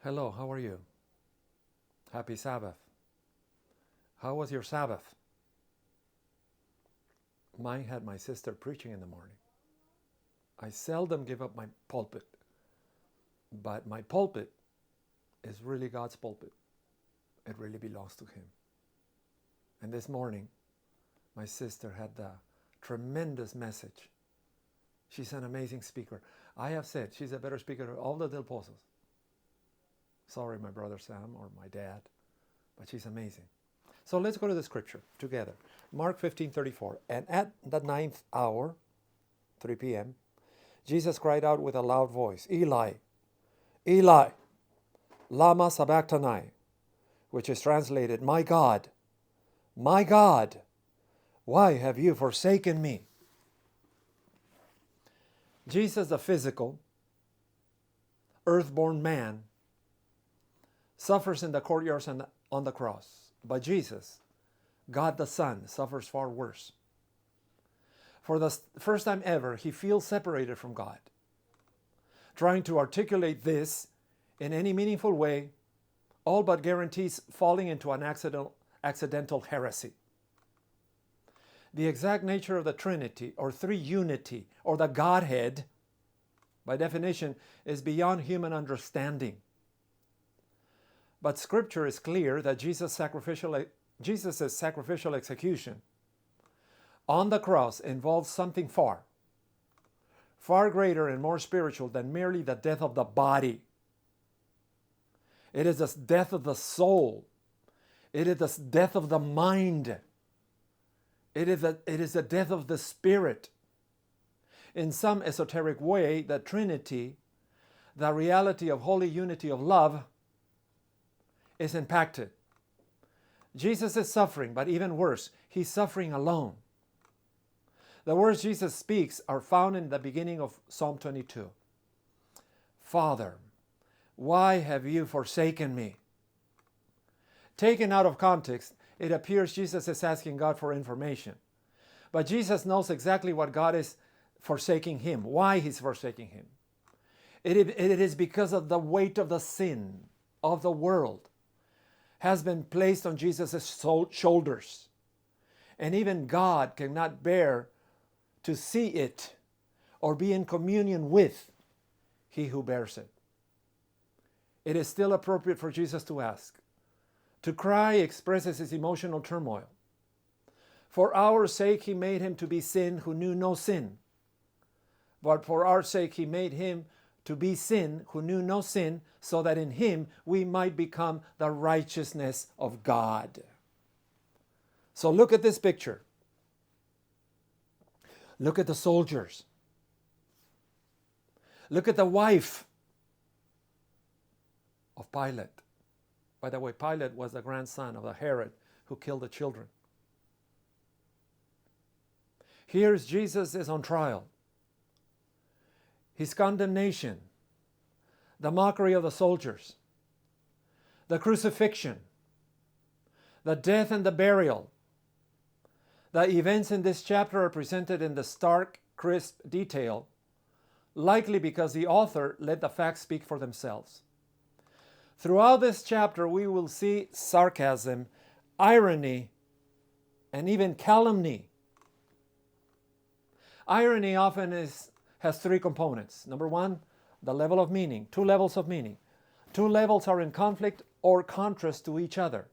Hello, how are you? Happy Sabbath. How was your Sabbath? Mine had my sister preaching in the morning. I seldom give up my pulpit, but my pulpit is really God's pulpit. It really belongs to Him. And this morning, my sister had the tremendous message. She's an amazing speaker. I have said she's a better speaker than all the Del Pozos. Sorry, my brother Sam or my dad, but she's amazing. So let's go to the scripture together. Mark 15:34. And at the 9th hour, 3 p.m., Jesus cried out with a loud voice, Eli, Eli, lama sabachthani, which is translated, my God, why have you forsaken me? Jesus, the physical, earthborn man, suffers in the courtyards and on the cross. But Jesus, God the Son, suffers far worse. For the first time ever, he feels separated from God. Trying to articulate this in any meaningful way all but guarantees falling into an accidental heresy. The exact nature of the Trinity, or three-unity, or the Godhead, by definition, is beyond human understanding. But Scripture is clear that Jesus' sacrificial execution on the cross involves something far greater and more spiritual than merely the death of the body. It is the death of the soul. It is the death of the mind. It is the death of the spirit. In some esoteric way, the Trinity, the reality of holy unity of love, is impacted. Jesus is suffering, but even worse, he's suffering alone. The words Jesus speaks are found in the beginning of Psalm 22. Father, why have you forsaken me? Taken out of context, it appears Jesus is asking God for information. But Jesus knows exactly what God is forsaking him, why he's forsaking him. It is because of the weight of the sin of the world has been placed on Jesus' shoulders. And even God cannot bear to see it or be in communion with he who bears it. It is still appropriate for Jesus to ask. To cry expresses his emotional turmoil. For our sake he made him to be sin who knew no sin. But for our sake he made him to be sin who knew no sin, so that in him we might become the righteousness of God. So look at this picture. Look at the soldiers. Look at the wife of Pilate. By the way, Pilate was the grandson of the Herod who killed the children. Here's Jesus is on trial. His condemnation, the mockery of the soldiers, the crucifixion, the death and the burial. The events in this chapter are presented in the stark, crisp detail, likely because the author let the facts speak for themselves. Throughout this chapter, we will see sarcasm, irony, and even calumny. Irony often has three components. Number one, the level of meaning, two levels of meaning. Two levels are in conflict or contrast to each other.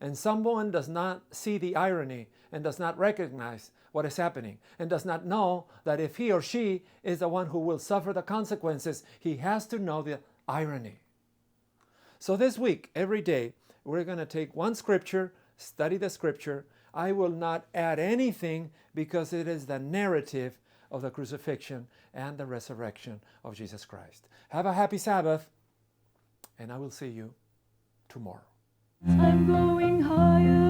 And someone does not see the irony and does not recognize what is happening and does not know that if he or she is the one who will suffer the consequences, he has to know the irony. So this week, every day, we're going to take one scripture, study the scripture. I will not add anything because it is the narrative of the crucifixion and the resurrection of Jesus Christ. Have a happy Sabbath, and I will see you tomorrow. I'm going higher.